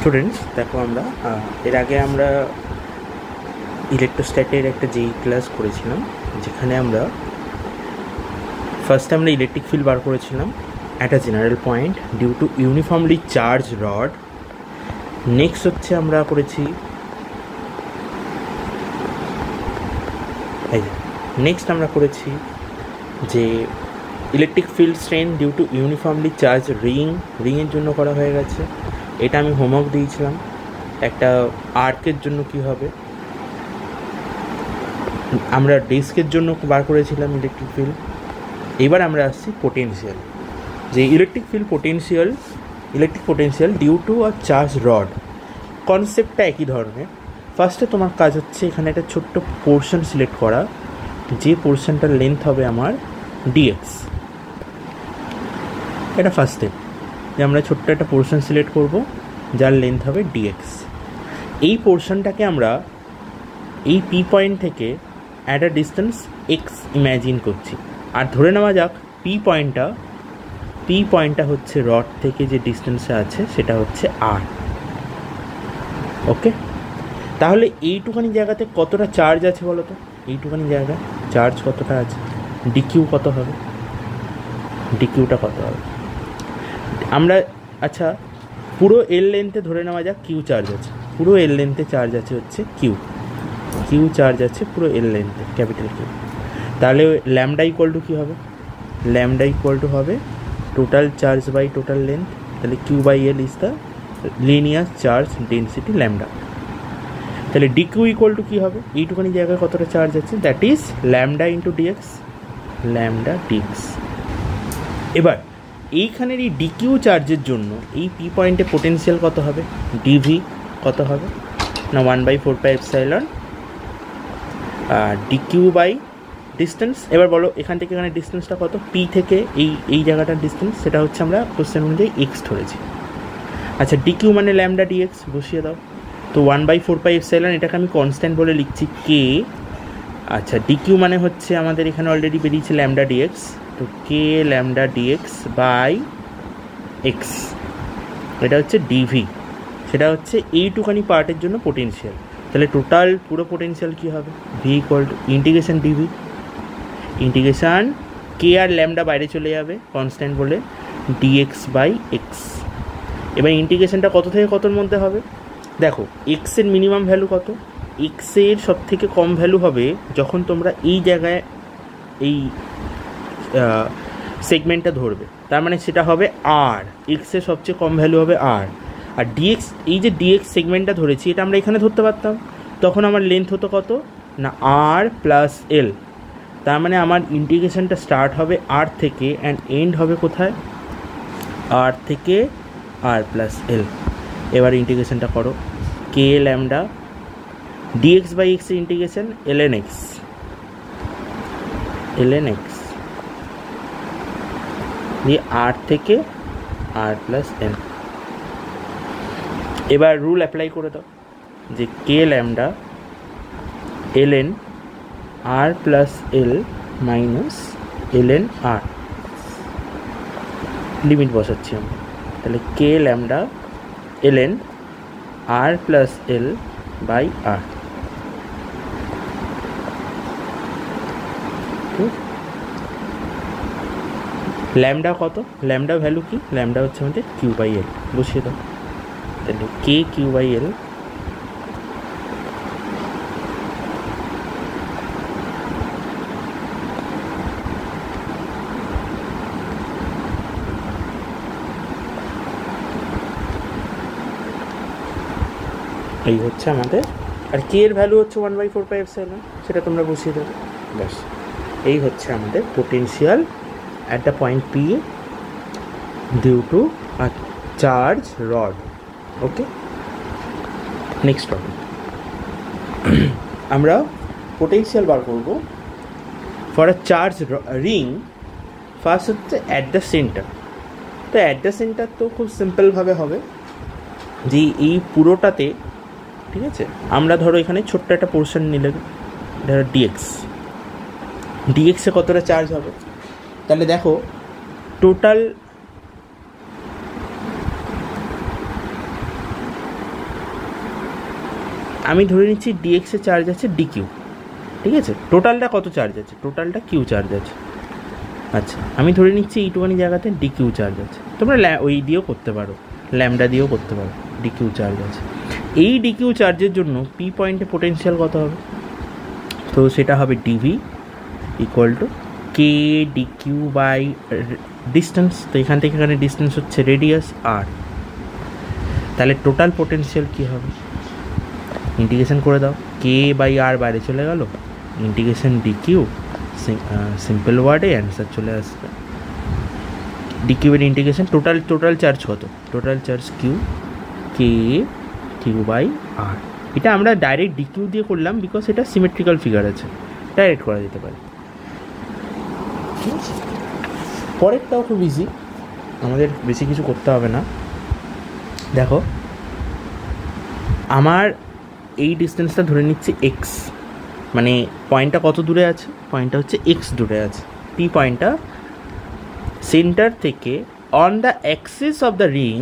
Students দেখো আমরা এর আগে আমরা ইলেকট্রোস্ট্যাটের একটা যেই ক্লাস করেছিলাম যেখানে আমরা ফার্স্টে আমরা ইলেকট্রিক ফিল্ড বার করেছিলাম at a general point due to uniformly charge rod. Next হচ্ছে আমরা করেছি যে electric field strength due to uniformly charge রিংয়ের জন্য করা হয়ে গেছে। এটা আমি হোমওয়ার্ক দিয়েছিলাম। একটা আর্কের জন্য কি হবে, আমরা ডিস্কের জন্য বার করেছিলাম ইলেকট্রিক ফিল্ড। এবার আমরা আসছি পোটেনশিয়াল, যে electric potential due to a charge rod. কনসেপ্টটা একই ধরনের। ফার্স্টে তোমার কাজ হচ্ছে এখানে একটা ছোট্ট পোর্শন সিলেক্ট করা, যে পোর্শনটার লেন্থ হবে আমার ডিএক্স। এটা ফার্স্ট স্টেপ, যে আমরা ছোট্ট একটা পোর্শন সিলেক্ট করব যার লেন্থ হবে ডিএক্স। এই পোর্শনটাকে আমরা এই পি পয়েন্ট থেকে at a distance x imagine করছি। আর ধরে নেওয়া যাক পি পয়েন্টটা হচ্ছে রড থেকে যে ডিস্টেন্সে আছে সেটা হচ্ছে আর। ওকে, তাহলে এইটুখানি জায়গাতে কতটা চার্জ আছে বলো তো? এইটুখানি জায়গায় চার্জ কতটা আছে? ডিকিউ কত হবে? ডিকিউটা কত হবে? আমরা আচ্ছা পুরো এল লেন্থে ধরে নেওয়া যাক কিউ চার্জ আছে। পুরো এল লেন্থে চার্জ আছে হচ্ছে কিউ চার্জ আছে পুরো এল লেন্থে, ক্যাপিটাল কিউ। তাহলে ল্যামডা ইকুয়াল টু কী হবে? ল্যামডা ইকুয়াল টু হবে total charge by total length. তাহলে Q by L is the linear charge density lambda. তাহলে ডিকিউ ইকুয়াল টু কী হবে? এইটুখানি জায়গায় কতটা চার্জ আছে, that is lambda into dx, lambda dx. এবার এইখানের এই ডিকিউ চার্জের জন্য এই পি পয়েন্টে পোটেনশিয়াল কত হবে? ডিভি কত হবে না 1/4πε ডিকিউ বাই ডিস্টেন্স। এবার বলো এখান থেকে এখানে ডিস্টেন্সটা কত? পি থেকে এই জায়গাটার ডিস্টেন্স, সেটা হচ্ছে আমরা কোশ্চেন অনুযায়ী এক্স ধরেছি। আচ্ছা ডিকিউ মানে ল্যামডা ডিএক্স বসিয়ে দাও। তো 1/4πε, এটাকে আমি কনস্ট্যান্ট বলে লিখছি কে। আচ্ছা ডিকিউ মানে হচ্ছে আমাদের এখানে অলরেডি বেরিয়েছে ল্যামডা ডিএক্স, তো কে ল্যামডা ডিএক্স বাই এক্স, এটা হচ্ছে ডিভি। সেটা হচ্ছে এইটুখানি পার্টের জন্য পোটেনশিয়াল। তাহলে টোটাল পুরো পোটেনশিয়াল কী হবে? V equal to integration dV, integration K আর ল্যামডা বাইরে চলে যাবে কনস্ট্যান্ট বলে, ডিএক্স বাই এক্স। এবার ইন্টিগ্রেশনটা কত থেকে কতর মধ্যে হবে? দেখো এক্সের মিনিমাম ভ্যালু কত? এক্সের সব থেকে কম ভ্যালু হবে যখন তোমরা এই জায়গায় এই সেগমেন্টটা ধরবে, তার মানে সেটা হবে আর। এক্সের সবচেয়ে কম ভ্যালু হবে আর ডিএক্স, এই যে ডিএক্স সেগমেন্টটা ধরেছি এটা আমরা এখানে ধরতে পারতাম, তখন আমার লেন্থ হতো কত না আর প্লাস এল। তার মানে আমার ইন্টিগ্রেশনটা স্টার্ট হবে আর থেকে অ্যান্ড এন্ড হবে কোথায়? আর থেকে আর প্লাস এল। এবার ইন্টিগ্রেশনটা করো, কে ল্যামডা ডিএক্স বাই এক্সের ইন্টিগ্রেশন ln x দিয়ে আর থেকে আর প্লাস এল। এবার রুল অ্যাপ্লাই করে দাও যে K lambda ln r plus L minus ln r, limit বসাচ্ছি আমরা। তাহলে K lambda ln r plus L by r. Lambda কত? ল্যামডা ভ্যালু কি? ল্যামডা হচ্ছে আমাদের কিউ বাই এল, বসিয়ে দাও। তাহলে কে কিউ বাই এল এই হচ্ছে আমাদের। আর কে এর ভ্যালু হচ্ছে 1/4πε, সেটা তোমরা বসিয়ে দেবে। ব্যাস, এই হচ্ছে আমাদের potential at the point P due to a charge rod. Okay, next topic আমরা পোটেনশিয়াল বার করব for a charge ring. First হচ্ছে অ্যাট দ্য সেন্টার। তো অ্যাট দ্য সেন্টার তো খুব সিম্পলভাবে হবে যে এই পুরোটাতে, ঠিক আছে, আমরা ধরো এখানে ছোট্ট একটা পোর্শন নিলে ধরো ডিএক্সে কতটা চার্জ হবে? তাহলে দেখো টোটাল আমি ধরে নিচ্ছি ডিএক্সে চার্জ আছে ডিকিউ, ঠিক আছে? টোটালটা কত চার্জ আছে? টোটালটা কিউ চার্জ আছে। আচ্ছা, আমি ধরে নিচ্ছি এইটুখানি জায়গাতে ডিকিউ চার্জ আছে। তোমরা ওই দিয়েও করতে পারো, ল্যামডা দিয়েও করতে পারো, ডিকিউ চার্জ আছে। এই ডিকিউ চার্জের জন্য পি পয়েন্টে পোটেনশিয়াল কত হবে? তো সেটা হবে dV equal to K dQ by distance. তো এখান থেকে এখানে ডিস্টেন্স হচ্ছে রেডিয়াস আর। তাহলে টোটাল পোটেনশিয়াল কী হবে? ইন্টিগ্রেশন করে দাও, কে বাই আর বাইরে চলে গেল, ইন্টিগ্রেশন ডিকিউ, সিম্পল ওয়ার্ডে অ্যান্সার চলে আসবে। ডিকিউ এর ইন্টিগ্রেশন, টোটাল চার্জ কত? Total charge Q, K Q by r. এটা আমরা ডাইরেক্ট ডিকিউ দিয়ে করলাম বিকজ এটা সিমেট্রিক্যাল ফিগার আছে, ডাইরেক্ট করা যেতে পারে। ঠিক আছে, পরেরটাও খুব ইজি, আমাদের বেশি কিছু করতে হবে না। দেখো, আমার এই ডিস্টেন্সটা ধরে নিচ্ছি এক্স, মানে পয়েন্টটা কত দূরে আছে? পয়েন্টটা হচ্ছে এক্স দূরে আছে। পি পয়েন্টটা সেন্টার থেকে on the axis of the ring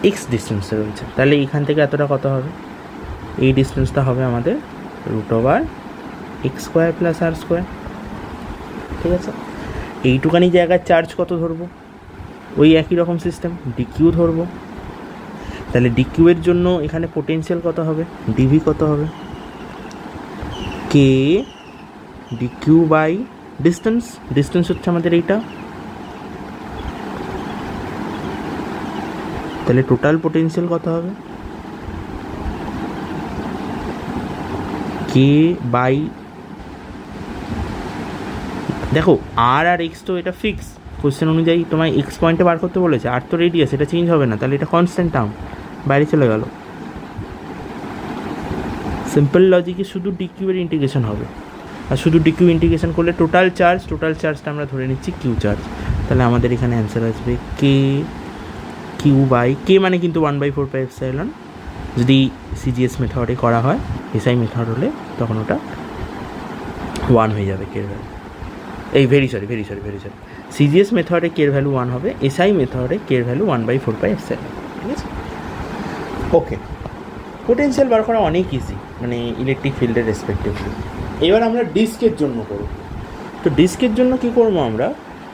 x ডিস্টেন্সে রয়েছে। তাহলে এখান থেকে এতটা কত হবে? এই ডিস্টেন্সটা হবে আমাদের √/(x² + r²। ঠিক আছে, এইটুখানি জায়গায় চার্জ কত ধরবো? ওই একই রকম সিস্টেম, ডিকিউ ধরবো। তাহলে ডিকিউ এর জন্য এখানে পোটেনশিয়াল কত হবে? ডিভি কত হবে? কে ডিকিউ বাই ডিস্টেন্স হচ্ছে আমাদের এইটা। তাহলে টোটাল পোটেনশিয়াল কত হবে? কে বাই, দেখো আর এক্স তো এটা ফিক্স, কোশ্চেন অনুযায়ী তোমায় এক্স পয়েন্টে বার করতে বলেছে, আর তো রেডিয়াস, এটা চেঞ্জ হবে না। তাহলে এটা কনস্ট্যান্ট টার্ম, বাইরে চলে গেল। সিম্পল লজিকে শুধু ডিকিউ এর ইন্টিগ্রেশন হবে, আর শুধু ডিকিউ ইন্টিগ্রেশন করলে টোটাল চার্জটা আমরা ধরে নিচ্ছি কিউ চার্জ। তাহলে আমাদের এখানে অ্যান্সার আসবে কে কিউ বাই, কে মানে কিন্তু 1/4πε। যদি সিজিএস মেথডে করা হয়, এসআই মেথড হলে তখন ওটা 1 হয়ে যাবে কে ভ্যালু। এই ভেরি সরি সিজিএস মেথডে কে ভ্যালু 1 হবে, এসআই মেথডে কে ভ্যালু 1/4πε। ঠিক আছে, ওকে। পোটেনশিয়াল বার করা অনেক ইজি, মানে ইলেকট্রিক ফিল্ডের রেসপেক্টিভলি। এবার আমরা ডিস্কের জন্য করব। তো ডিস্কের জন্য কি করব? আমরা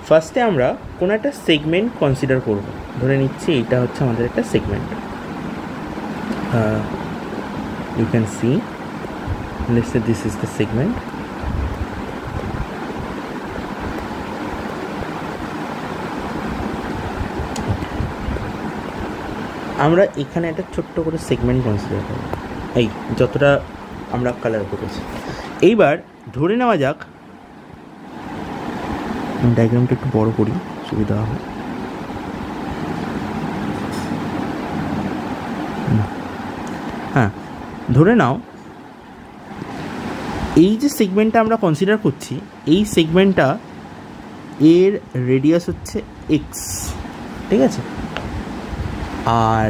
ফার্স্টে আমরা কোনো একটা সেগমেন্ট কনসিডার করব। ধরে নিচ্ছি এইটা হচ্ছে আমাদের একটা segment. You can see, let's say this is the segment. আমরা এখানে একটা ছোট্ট করে সেগমেন্ট কনসিডার করব, এই যতটা আমরা কালার করেছি। এইবার ধরে নেওয়া যাক, ডায়াগ্রামটা একটু বড় করি, সুবিধা হবে। হ্যাঁ, ধরে নাও এই যে সেগমেন্টটা আমরা কনসিডার করছি, এই সেগমেন্টটা এর রেডিয়াস হচ্ছে এক্স। ঠিক আছে, আর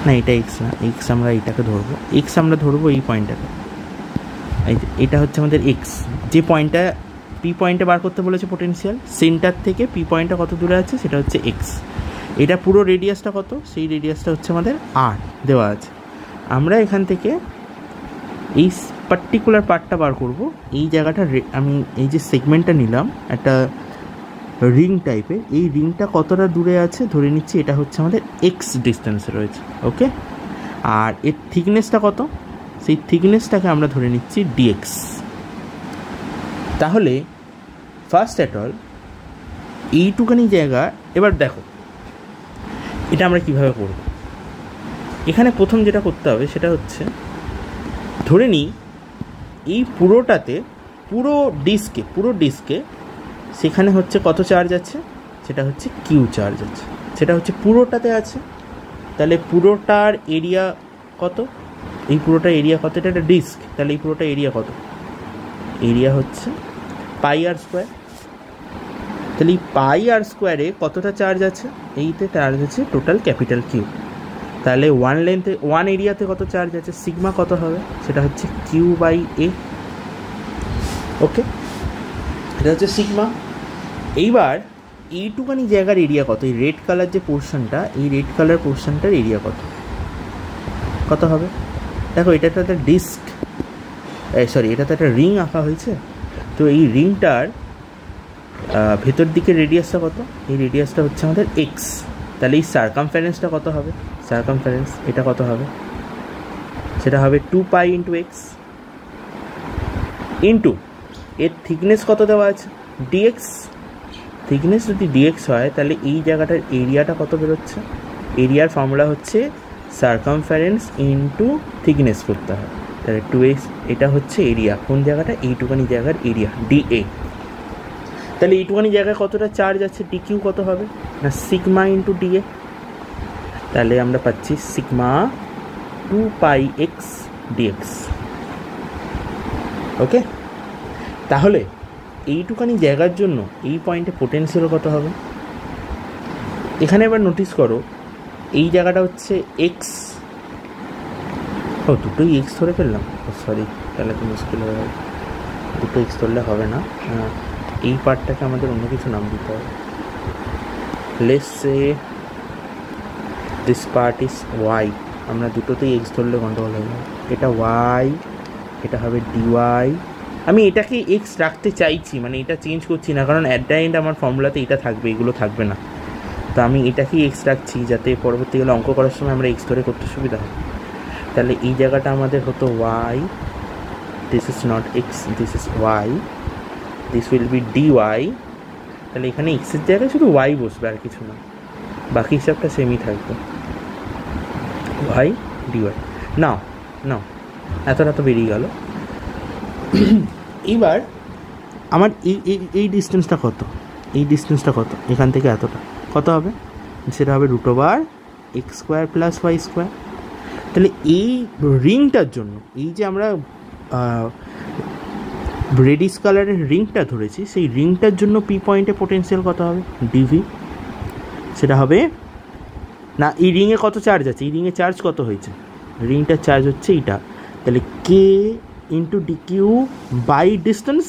না, এটা এক্স না, এক্স আমরা এইটাকে ধরবো, আমরা ধরবো এই পয়েন্টটাকে। এটা হচ্ছে আমাদের এক্স, যে পয়েন্টটা পি পয়েন্টে বার করতে বলেছে পোটেনশিয়াল, সেন্টার থেকে পি পয়েন্টটা কত দূরে আছে সেটা হচ্ছে এক্স। এটা পুরো রেডিয়াসটা কত? সেই রেডিয়াসটা হচ্ছে আমাদের আর দেওয়া আছে। আমরা এখান থেকে এই পার্টিকুলার পার্টটা বার করব। এই জায়গাটা আমি এই যে সেগমেন্টটা নিলাম একটা রিং টাইপের, এই রিংটা কতটা দূরে আছে ধরে নিচ্ছি এটা হচ্ছে আমাদের এক্স ডিস্টেন্সে রয়েছে। ওকে, আর এর থিকনেসটা কত? সেই থিকনেসটাকে আমরা ধরে নিচ্ছি ডিএক্স। তাহলে ফার্স্ট অ্যাট অল এইটুখানি জায়গা, এবার দেখো এটা আমরা কিভাবে করব। এখানে প্রথম যেটা করতে হবে সেটা হচ্ছে, ধরে নিই এই পুরোটাতে, পুরো ডিস্কে সেখানে হচ্ছে কত চার্জ আছে? সেটা হচ্ছে কিউ চার্জ আছে, সেটা হচ্ছে পুরোটাতে আছে। তাহলে পুরোটার এরিয়া কত? এই পুরোটা এরিয়া কত? এটা একটা ডিস্ক, তাহলে এই পুরোটা এরিয়া কত? এরিয়া হচ্ছে πr²। তাহলে এই πr² কতটা চার্জ আছে? এইতে চার্জ আছে টোটাল ক্যাপিটাল কিউ। তাহলে ওয়ান এরিয়াতে কত চার্জ আছে? সিগমা কত হবে? সেটা হচ্ছে Q/A। ওকে, এটা হচ্ছে সিগমা। এইবার এইটুখানি জায়গার এরিয়া কত? এই রেড কালার যে পোর্শনটা, এই রেড কালার পোর্শনটার এরিয়া কত? কত হবে? দেখো এটা তো একটা ডিস্ক, সরি এটা তো একটা রিং আঁকা হয়েছে। তো এই রিংটার ভেতর দিকে রেডিয়াসটা কত? এই রেডিয়াসটা হচ্ছে আমাদের এক্স। তাহলে এই সার্কামফারেন্সটা কত হবে? সার্কামফারেন্স এটা কত হবে? সেটা হবে 2π ইন্টু এক্স ইন্টু এর থিকনেস কত দেওয়া আছে? ডিএক্স। থিকনেস যদি ডিএক্স হয় তাহলে এই জায়গাটার এরিয়াটা কত বেরোচ্ছে? এরিয়ার ফর্মুলা হচ্ছে সার্কামফারেন্স ইন্টু থিকনেস করতে হয়। তাহলে 2x, এটা হচ্ছে এরিয়া। কোন জায়গাটা? এইটুখানি জায়গার এরিয়া, ডিএ। তাহলে এইটুখানি জায়গায় কতটা চার্জ আছে? ডিকিউ কত হবে? না সিগমা ইন্টু ডিএ। তাহলে আমরা পাচ্ছি সিগমা 2πx ডিএক্স। ওকে, তাহলে এইটুখানি জায়গার জন্য এই পয়েন্টে পোটেনশিয়াল কত হবে? এখানে এবার নোটিস করো, এই জায়গাটা হচ্ছে এক্স। ও দুটোই এক্স ধরে ফেললাম, সরি, তাহলে তো মুশকিল হয়ে যাবে। দুটো এক্স ধরলে হবে না, এই পার্টটাকে আমাদের অন্য কিছু নাম দিতে হবে। Let's say this part is Y. আমরা দুটোতেই এক্স ধরলে গন্ডগোল হয়ে যাবে। এটা ওয়াই, এটা হবে ডিওয়াই। আমি এটাকে এক্স রাখতে চাইছি, মানে এটা চেঞ্জ করছি না, কারণ অ্যাট দ্য এন্ড আমার ফর্মুলাতে এটা থাকবে, এগুলো থাকবে না। তো আমি এটাকেই এক্স রাখছি যাতে পরবর্তীকালে অঙ্ক করার সময় আমরা এক্স ধরে করতে সুবিধা হয়। তাহলে এই জায়গাটা আমাদের হতো Y, this is not X, this is Y, this will be dY. তাহলে এখানে এক্সের জায়গায় শুধু ওয়াই বসবে, আর কিছু না, বাকি হিসাবটা সেমই থাকবে, ওয়াই ডিওয়াই। নাও নাও, এতটা তো বেরিয়ে গেল। এবার আমার এই ডিস্টেন্সটা কত? এই ডিস্টেন্সটা কত? এখান থেকে এতটা কত হবে? সেটা হবে √(x² + y²। তাহলে এই রিংটার জন্য, এই যে আমরা রেডিস কালারের রিংটা ধরেছি, সেই রিংটার জন্য পি পয়েন্টে পোটেনশিয়াল কত হবে? ডিভি। সেটা হবে না, এই রিংয়ে কত চার্জ আছে? এই রিংয়ে চার্জ কত হয়েছে? রিংটার চার্জ হচ্ছে এইটা। তাহলে কে ইন্টু ডিকিউ বাই ডিস্টেন্স।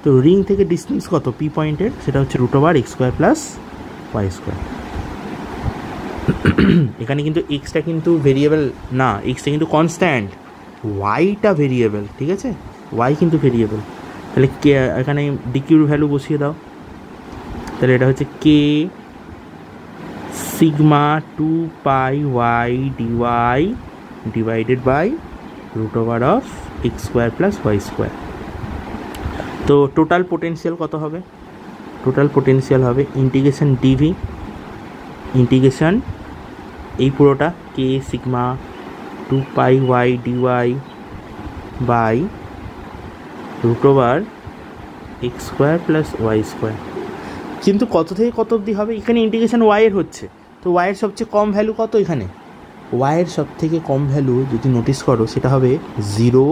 তো রিং থেকে ডিস্টেন্স কত পি পয়েন্টের? সেটা হচ্ছে √(x² + y²। এখানে কিন্তু এক্সটা কিন্তু ভেরিয়েবল না, এক্সটা কিন্তু কনস্ট্যান্ট, ওয়াইটা ভেরিয়েবল, ঠিক আছে? ওয়াই কিন্তু ভেরিয়েবল। তাহলে কে এখানে ডিকিউর ভ্যালু বসিয়ে দাও। তাহলে এটা হচ্ছে K sigma 2πy dy divided by √(x² + y²। তো টোটাল পোটেনশিয়াল কত হবে? টোটাল পোটেনশিয়াল হবে ইন্টিগ্রেশন ডিভি, ইন্টিগ্রেশন এই পুরোটা কে sigma 2πy dy by √(x² + y²। কিন্তু কত থেকে কত অবধি হবে? এখানে ইন্টিগ্রেশন ওয়াইয়ের হচ্ছে, তো ওয়াইয়ের সবচেয়ে কম ভ্যালু কত? এখানে ওয়াইয়ের সব থেকে কম ভ্যালু যদি নোটিস করো সেটা হবে 0,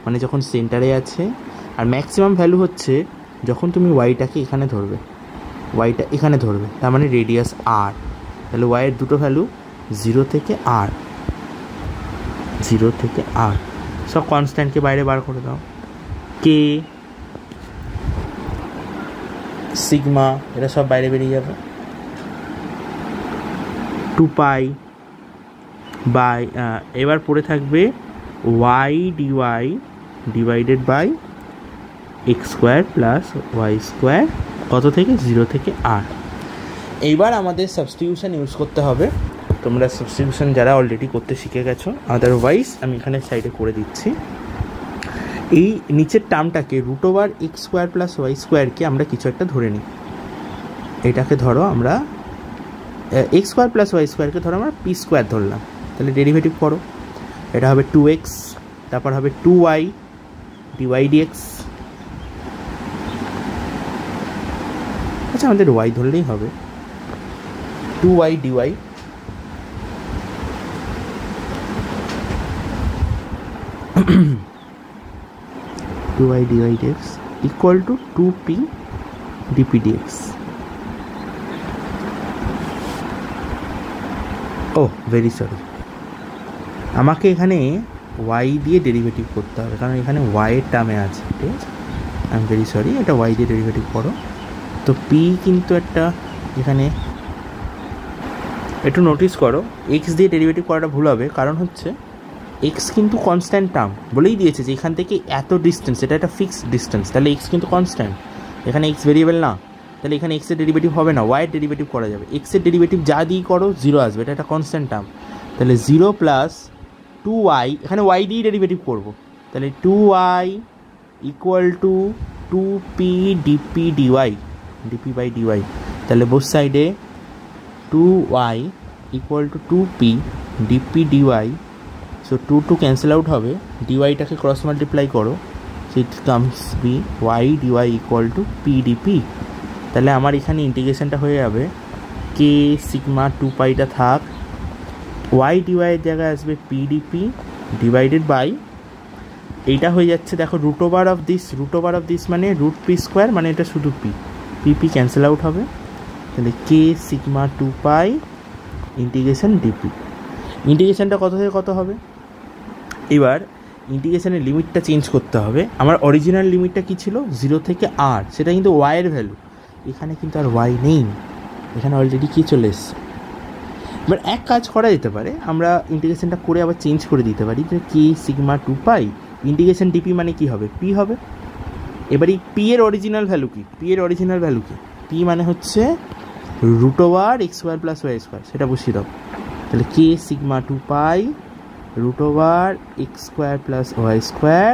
মানে যখন সেন্টারে আছে। আর ম্যাক্সিমাম ভ্যালু হচ্ছে যখন তুমি ওয়াইটাকে এখানে ধরবে, ওয়াইটা এখানে ধরবে, তার মানে রেডিয়াস আর। তাহলে ওয়াইয়ের দুটো ভ্যালু 0 থেকে আর, 0 থেকে আর। সব কনস্ট্যান্টকে বাইরে বার করে দাও। কে সিগমা এটা সব বাইরে বেরিয়ে যাবে। 2π বাই, এবার পড়ে থাকবে Y dy divided by x² + y²। কত থেকে? 0 থেকে আর। এইবার আমাদের সাবস্টিটিউশন ইউজ করতে হবে। তোমরা সাবস্টিটিউশন যারা অলরেডি করতে শিখে গেছো, আদারওয়াইজ আমি এখানে সাইডে করে দিচ্ছি। এই নিচের টার্মটাকে √(x² + y²কে আমরা কিছু একটা ধরে নিই। এটাকে ধরো আমরা x² + y²কে ধরো আমরা p² ধরলাম। তাহলে ডেরিভেটিভ করো, এটা হবে 2x, তারপর হবে 2y dy dx। আচ্ছা আমাদের y ধরলেই হবে, 2y dy 2y dy dx equal to 2p dp dx। Oh very sorry, আমাকে এখানে y দিয়ে ডেরিভেটিভ করতে হবে, কারণ এখানে y এর টার্মে আছে, ঠিক আছে? আই এম ভেরি সরি, এটা y দিয়ে ডেরিভেটিভ করো। তো p কিন্তু একটা এখানে একটু নোটিস করো, x দিয়ে ডেরিভেটিভ করাটা ভুল হবে, কারণ হচ্ছে এক্স কিন্তু কনস্ট্যান্ট টার্ম বলেই দিয়েছে যে এখান থেকে এত ডিস্টেন্স, এটা একটা ফিক্সড ডিস্টেন্স, তাহলে এক্স কিন্তু কনস্ট্যান্ট, এখানে এক্স ভেরিয়েবল না, তাহলে এখানে এক্সের ডেরিভেটিভ হবে না, ওয়াইয়ের ডেরিভেটিভ করা যাবে। এক্সের ডেরিভেটিভ যা দিয়ে করো 0 আসবে, এটা একটা কনস্ট্যান্ট টার্ম, তাহলে 0 প্লাস 2y, এখানে ওয়াই দিয়ে ডেরিভেটিভ করবো, তাহলে 2y equal to 2p dP dY, dP by dY, তাহলে বোথ সাইডে 2y equal to 2p dP dY, so 2 cancel out হবে, ডিওয়াইটাকে ক্রস মাল্টিপ্লাই করো, so it comes be Y dY equal to P dP. তাহলে আমার এখানে ইন্টিগ্রেশনটা হয়ে যাবে কে সিগমা 2পাইটা থাক, ওয়াই ডিওয়াইয়ের জায়গায় আসবে পি ডিপি ডিভাইডেড বাই, এইটা হয়ে যাচ্ছে দেখো রুট ওভার অফ দিস মানে রুট পি স্কোয়ার, মানে এটা শুধু পি ক্যান্সেল আউট হবে, তাহলে কে সিগমা 2পাই ইন্টিগ্রেশন ডিপি। ইন্টিগ্রেশনটা কত থেকে কত হবে? এবার ইন্টিগ্রেশনের লিমিটটা চেঞ্জ করতে হবে। আমার অরিজিনাল লিমিটটা কী ছিল? 0 থেকে r, সেটা কিন্তু ওয়াইয়ের ভ্যালু, এখানে কিন্তু আর ওয়াই নেই, এখানে অলরেডি কী চলে এসছে। এবার এক কাজ করা যেতে পারে, আমরা ইন্টিগ্রেশনটা করে আবার চেঞ্জ করে দিতে পারি যে কি সিগমা 2পাই ইন্টিগ্রেশন ডিপি মানে কি হবে? পি হবে। এবার এই পি এর অরিজিনাল ভ্যালু কি? পি মানে হচ্ছে root over x square plus y square, সেটা বসিয়ে দাও, তাহলে কে সিগমা 2পাই root over x square plus y square.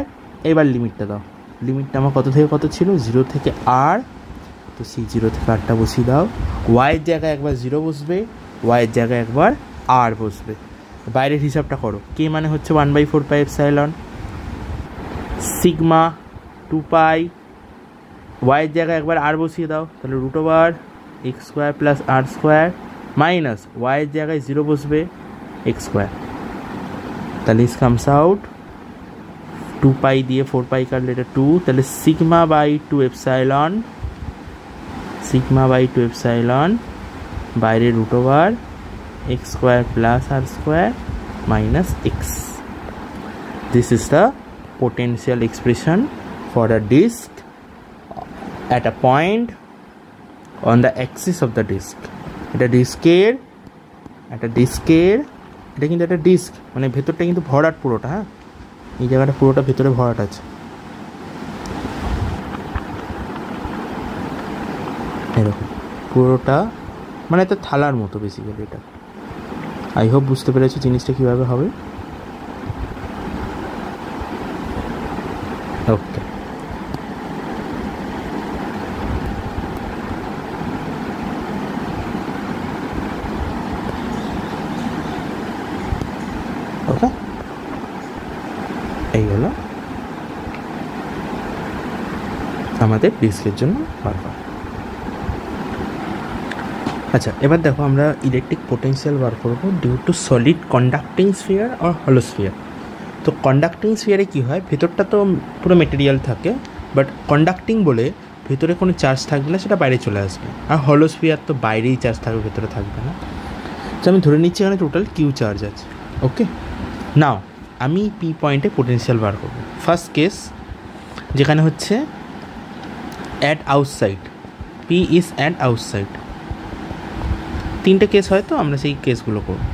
এবার লিমিটটা দাও, লিমিটটা আমার কত থেকে কত ছিল? 0 থেকে r, তো সেই 0 থেকে rটা বসিয়ে দাও, ওয়াইয়ের জায়গায় একবার 0 বসবে, ওয়াইয়ের জায়গায় একবার r বসবে, বাইরের হিসাবটা করো, কে মানে হচ্ছে 1/4 পাই এপসাইলন সিগমা 2পাই, ওয়াইয়ের জায়গায় একবার r বসিয়ে দাও, তাহলে root over x square plus r square minus ওয়াইয়ের জায়গায় 0 বসবে এক্স স্কোয়ার, তাহলে ইস কামস আউট 2পাই দিয়ে 4পাই কাটলে এটা 2, তাহলে সিগমা বাই 2 এপসাইলন বাইরে root over x square plus R square minus X. This is the potential expression for a disk at a point on the axis of the disk. এটা ডিস্কের, এটা কিন্তু একটা ডিস্ক, মানে ভেতরটা কিন্তু ভরাট পুরোটা, হ্যাঁ এই জায়গাটা পুরোটা ভেতরে ভরাট আছে, এরকম পুরোটা, মানে একটা থালার মতো বেসিক্যালি এটা। আই হোপ বুঝতে পেরেছো জিনিসটা কীভাবে হবে। ওকে, ওকে, এই হলো আমাদের ডিস্কের জন্য বারবার। আচ্ছা, এবার দেখো আমরা ইলেকট্রিক পোটেনশিয়াল বার করবো due to solid conducting sphere R হলো স্ফিয়ার। তো কন্ডাক্টিং স্ফিয়ারে কী হয়, ভেতরটা তো পুরো মেটেরিয়াল থাকে, বাট কন্ডাক্টিং বলে ভেতরে কোনো চার্জ থাকবে না, সেটা বাইরে চলে আসবে। আর হলো স্ফিয়ার তো বাইরেই চার্জ থাকবে, ভেতরে থাকবে না। তো আমি ধরে নিচ্ছি এখানে টোটাল কিউ চার্জ আছে। ওকে, নাও আমি পি পয়েন্টে পোটেনশিয়াল বার করবো। ফার্স্ট কেস যেখানে হচ্ছে at outside, P is at outside. 3টে কেস হয়, তো আমরা সেই কেসগুলো করবো।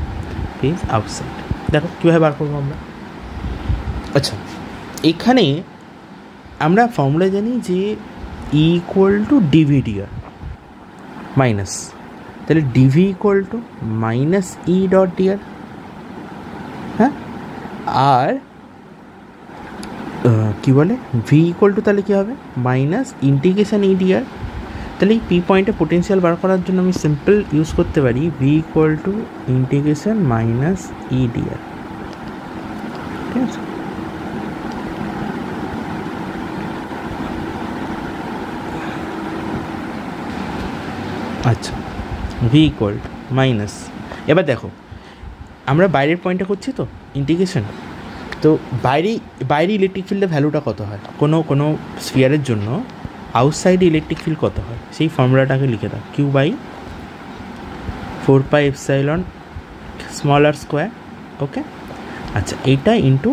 পি ইজ আউটসাইড, দেখো কীভাবে বার করবো আমরা। আচ্ছা, এখানে আমরা ফর্মুলা জানি যে E equal to dV dr minus, তাহলে dV equal to minus E dot dr, হ্যাঁ, আর কী বলে ভি ইকুয়াল টু, তাহলে কী হবে মাইনাস ইন্টিগ্রেশন ই ডিআর। তাহলে এই পি পয়েন্টে পোটেনশিয়াল বার করার জন্য আমি সিম্পল ইউজ করতে পারি V equal to integration minus E dR, ঠিক আছে। আচ্ছা, ভি ইকুয়াল মাইনাস, এবার দেখো আমরা বাইরের পয়েন্টটা করছি তো ইন্টিগ্রেশন, তো বাইরে ইলেকট্রিক ফিল্ডের ভ্যালুটা কত হয়, কোনো স্ফিয়ারের জন্য আউটসাইডে ইলেকট্রিক ফিল্ড কত হয়, সেই ফর্মুলাটাকে লিখে দাও, কিউ বাই 4পাই epsilon small r square. Okay, আচ্ছা, এইটা ইন্টু